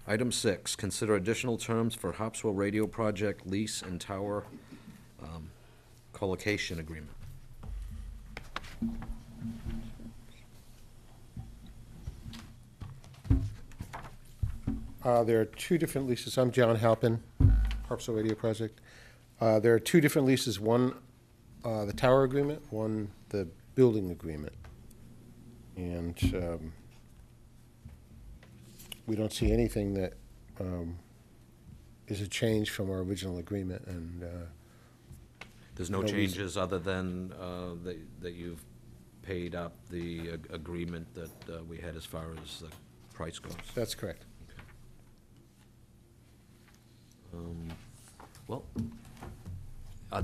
Item 6, consider additional terms for Harpswell Radio Project lease and tower colocation agreement. There are two different leases. I'm John Halpin, Harpswell Radio Project. There are two different leases, one the tower agreement, one the building agreement. And we don't see anything that is a change from our original agreement. And There's no No reason. changes other than that you've paid up the agreement that we had as far as the price goes. that's correct. Well,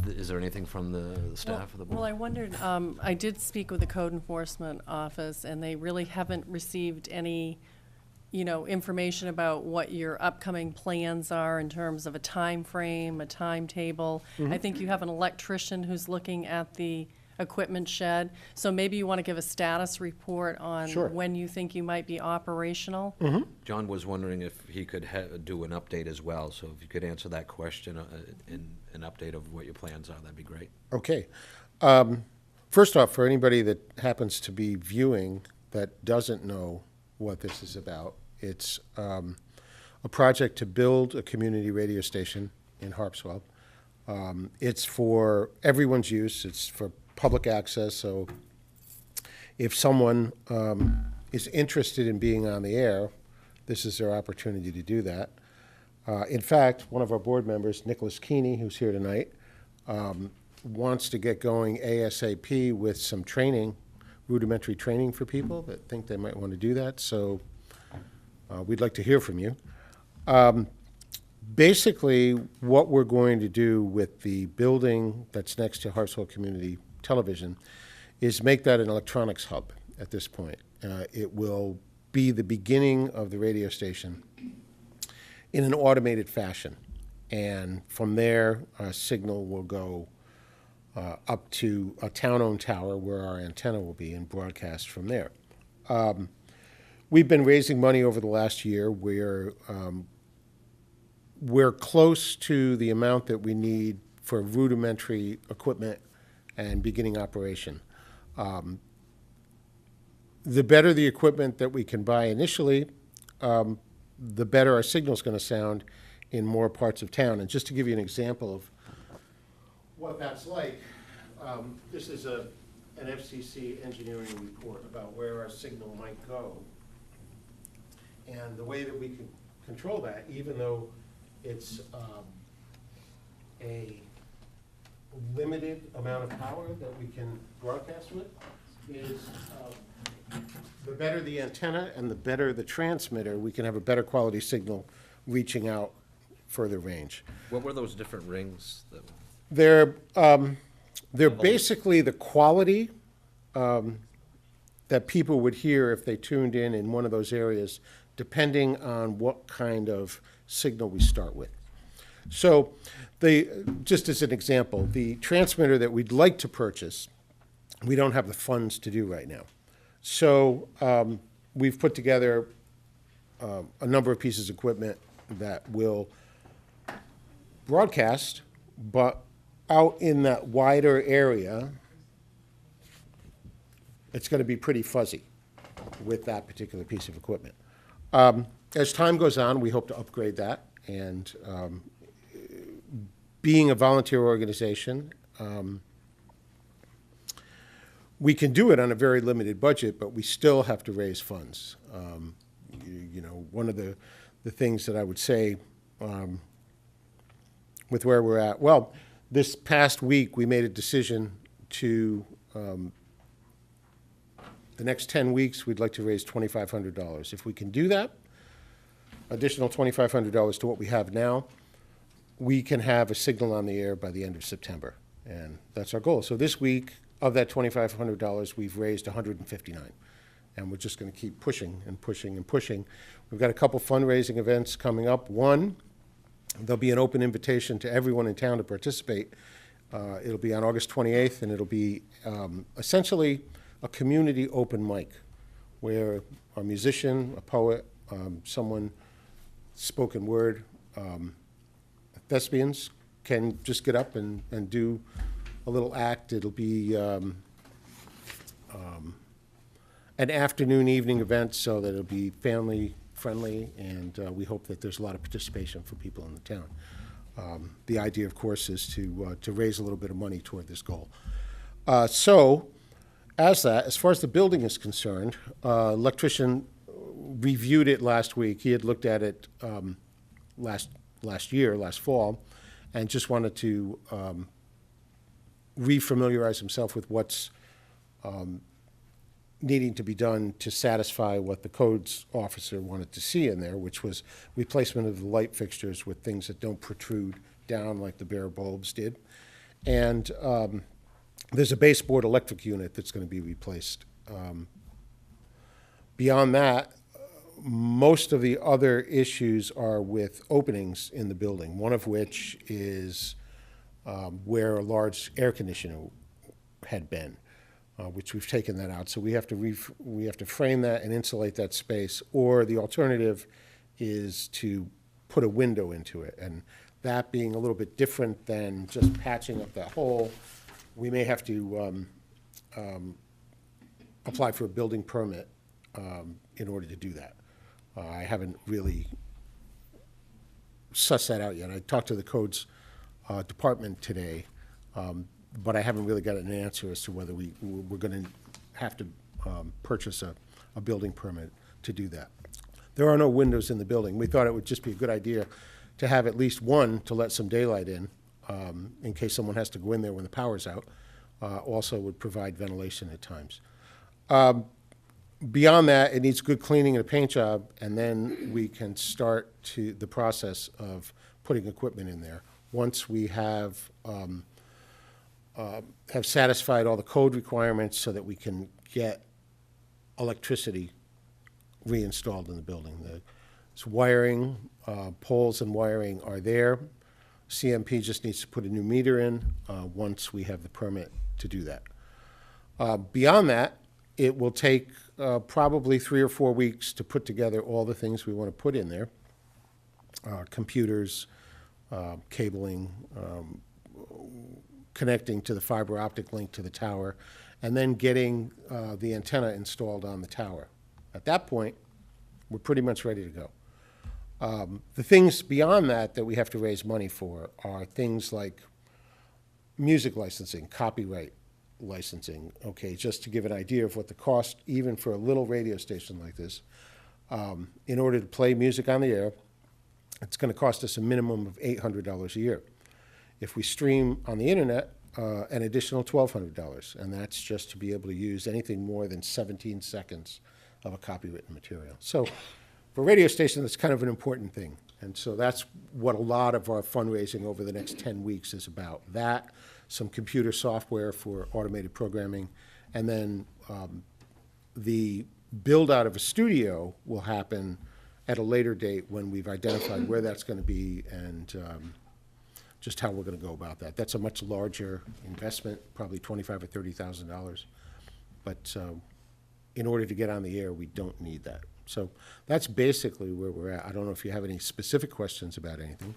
is there anything from the staff of the board? Well, I wondered, I did speak with the code enforcement office, and they really haven't received any, information about what your upcoming plans are in terms of a time frame, a timetable. I think you have an electrician who's looking at the equipment shed, so maybe you want to give a status report on Sure. when you think you might be operational. John was wondering if he could do an update as well, so if you could answer that question in an update of what your plans are, that'd be great. Okay. First off, for anybody that happens to be viewing that doesn't know what this is about, it's a project to build a community radio station in Harpswell. It's for everyone's use. It's for public access, so if someone is interested in being on the air, this is their opportunity to do that. In fact, one of our board members, Nicholas Keeney, who's here tonight, wants to get going ASAP with some training, rudimentary training for people that think they might want to do that, so we'd like to hear from you. Basically, what we're going to do with the building that's next to Harpswell Community Television is make that an electronics hub at this point. It will be the beginning of the radio station in an automated fashion. And from there, our signal will go up to a town-owned tower where our antenna will be and broadcast from there. We've been raising money over the last year. We're close to the amount that we need for rudimentary equipment and beginning operation. The better the equipment that we can buy initially, the better our signal's going to sound in more parts of town. And just to give you an example of what that's like, this is an FCC engineering report about where our signal might go. And the way that we can control that, even though it's a limited amount of power that we can broadcast with, is the better the antenna and the better the transmitter, we can have a better quality signal reaching out further range. What were those different rings that? They're basically the quality that people would hear if they tuned in one of those areas, depending on what kind of signal we start with. So, just as an example, the transmitter that we'd like to purchase, we don't have the funds to do right now. So we've put together a number of pieces of equipment that will broadcast, but out in that wider area, it's going to be pretty fuzzy with that particular piece of equipment. As time goes on, we hope to upgrade that, and being a volunteer organization, we can do it on a very limited budget, but we still have to raise funds. One of the things that I would say with where we're at, well, this past week we made a decision to, the next 10 weeks, we'd like to raise $2,500. If we can do that, additional $2,500 to what we have now, we can have a signal on the air by the end of September, and that's our goal. So this week, of that $2,500, we've raised $159, and we're just going to keep pushing and pushing and pushing. We've got a couple fundraising events coming up. One, there'll be an open invitation to everyone in town to participate. It'll be on August 28th, and it'll be essentially a community open mic where a musician, a poet, someone spoken word. Thespians can just get up and do a little act. It'll be an afternoon, evening event, so that it'll be family-friendly, and we hope that there's a lot of participation for people in the town. The idea, of course, is to raise a little bit of money toward this goal. So, as far as the building is concerned, electrician reviewed it last week. He had looked at it last fall, and just wanted to refamiliarize himself with what's needing to be done to satisfy what the codes officer wanted to see in there, which was replacement of the light fixtures with things that don't protrude down like the bare bulbs did. And there's a baseboard electric unit that's going to be replaced. Beyond that, most of the other issues are with openings in the building, one of which is where a large air conditioner had been, which we've taken that out. So we have to frame that and insulate that space, or the alternative is to put a window into it. And that being a little bit different than just patching up that hole, we may have to apply for a building permit in order to do that. I haven't really sussed that out yet. I talked to the codes department today, but I haven't really got an answer as to whether we're going to have to purchase a building permit to do that. There are no windows in the building. We thought it would just be a good idea to have at least one to let some daylight in case someone has to go in there when the power's out. Also would provide ventilation at times. Beyond that, it needs good cleaning and a paint job, and then we can start the process of putting equipment in there. Once we have satisfied all the code requirements so that we can get electricity reinstalled in the building. The wiring, poles and wiring are there. CMP just needs to put a new meter in once we have the permit to do that. Beyond that, it will take probably 3 or 4 weeks to put together all the things we want to put in there. Computers, cabling, connecting to the fiber optic link to the tower, and then getting the antenna installed on the tower. At that point, we're pretty much ready to go. The things beyond that we have to raise money for are things like music licensing, copyright licensing. Okay, just to give an idea of what the cost, even for a little radio station like this, in order to play music on the air, it's going to cost us a minimum of $800 a year. If we stream on the internet, an additional $1,200, and that's just to be able to use anything more than 17 seconds of a copywritten material. So for a radio station, that's kind of an important thing. And so that's what a lot of our fundraising over the next 10 weeks is about. That, some computer software for automated programming, and then the build-out of a studio will happen at a later date when we've identified where that's going to be and just how we're going to go about that. That's a much larger investment, probably $25,000 or $30,000. But in order to get on the air, we don't need that. So that's basically where we're at. I don't know if you have any specific questions about anything.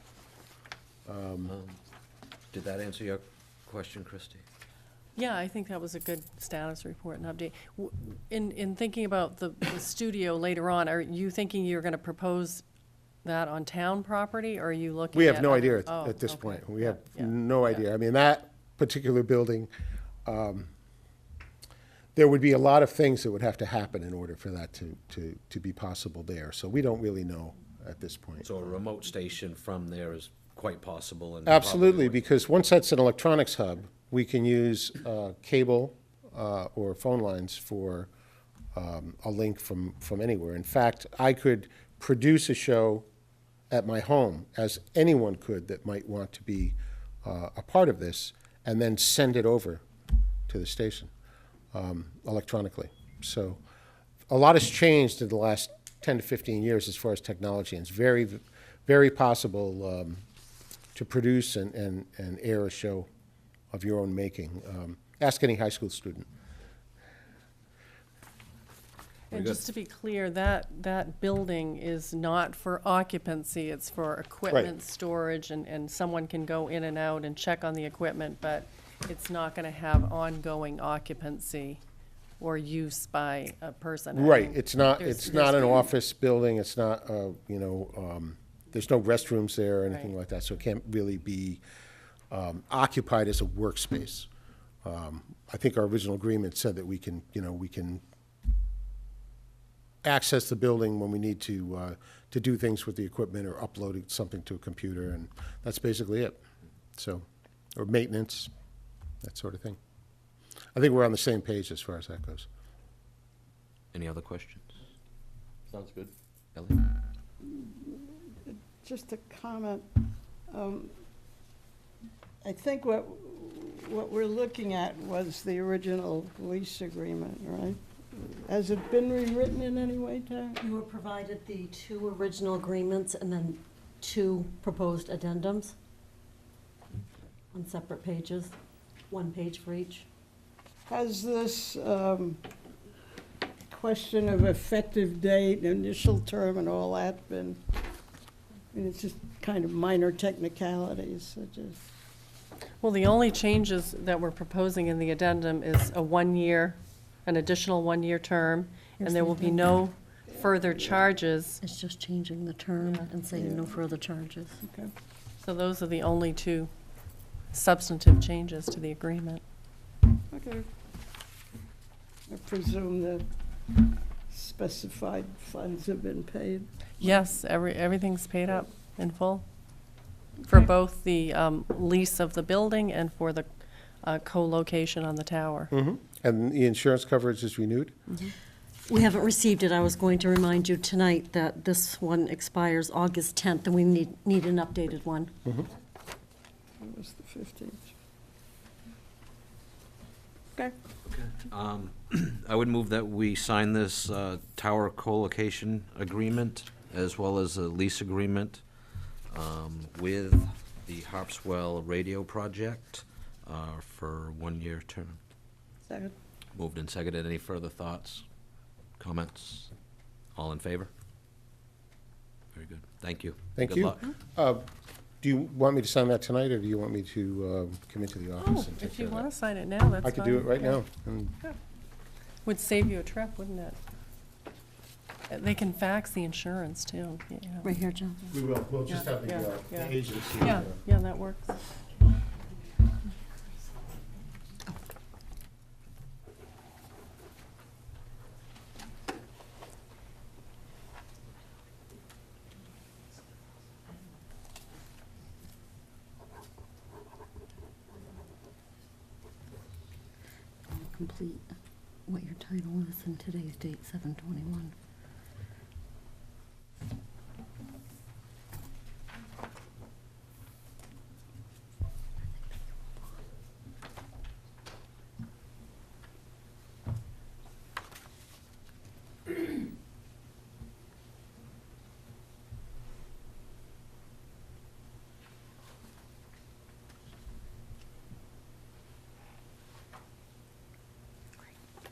Did that answer your question, Christie? Yeah, I think that was a good status report and update. In thinking about the studio later on, are you thinking you're going to propose that on town property, or are you looking at? We have no idea Oh, at this okay. point. We Yeah, have yeah, no yeah. idea. I mean, that particular building, there would be a lot of things that would have to happen in order for that to be possible there. So we don't really know at this point. So a remote station from there is quite possible. And Absolutely, probably- because once that's an electronics hub, we can use cable or phone lines for a link from anywhere. In fact, I could produce a show at my home, as anyone could that might want to be a part of this, and then send it over to the station electronically. So a lot has changed in the last 10 to 15 years as far as technology, and it's very, very possible to produce and air a show of your own making. Ask any high school student. And good. just to be clear, that building is not for occupancy, it's for equipment storage, and someone can go in and out and check on the equipment, but it's not gonna have ongoing occupancy or use by a person. I Right, mean, it's not, there's- it's not an there's- office building, it's not, there's no restrooms there or anything Right. like that, so it can't really be occupied as a workspace. I think our original agreement said that we can access the building when we need to do things with the equipment or upload something to a computer, and that's basically it. So, or maintenance, that sort of thing. I think we're on the same page as far as that goes. Any other questions? Sounds good. Ellie? Just a comment. I think what we're looking at was the original lease agreement, right? Has it been rewritten in any way, Tara? You were provided the 2 original agreements and then 2 proposed addendums on separate pages, 1 page for each. Has this question of effective date, initial term, and all that been, I mean, it's just kind of minor technicalities, it just. Well, the only changes that we're proposing in the addendum is an additional 1-year term, Here's and there the will be no further charges. It's just changing the term and saying no further charges. Okay. So those are the only 2 substantive changes to the agreement. Okay. I presume the specified funds have been paid. Yes, everything's paid up in full for both the lease of the building and for the co-location on the tower. And the insurance coverage is renewed? We haven't received it. I was going to remind you tonight that this one expires August 10th, and we need an updated one. It was the 15th. Okay. I would move that we sign this tower co-location agreement as well as a lease agreement with the Harpswell Radio project for 1-year term. Second. Moved and seconded. Any further thoughts, comments? All in favor? Very good. Thank you. Thank Good you. luck. Do you want me to sign that tonight, or do you want me to come into the office Oh, and take if care you of want that? to sign it now, that's fine. I could do it right Yeah. now. And Would save you a trip, wouldn't it? They can fax the insurance, too. you know. Right here, John. We will, we'll just have the yeah. agency. Yeah, yeah, that works. Complete what your title is and today's date, 7/21.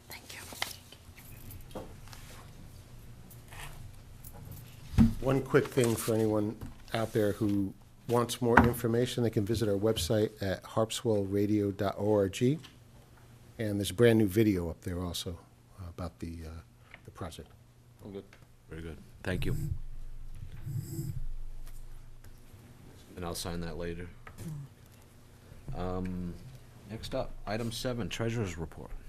Thank you. One quick thing for anyone out there who wants more information, they can visit our website at harpswellradio.org. And there's a brand-new video up there also about the project. All good. Very good. Thank you. And I'll sign that later. Next up, item 7, treasurer's report.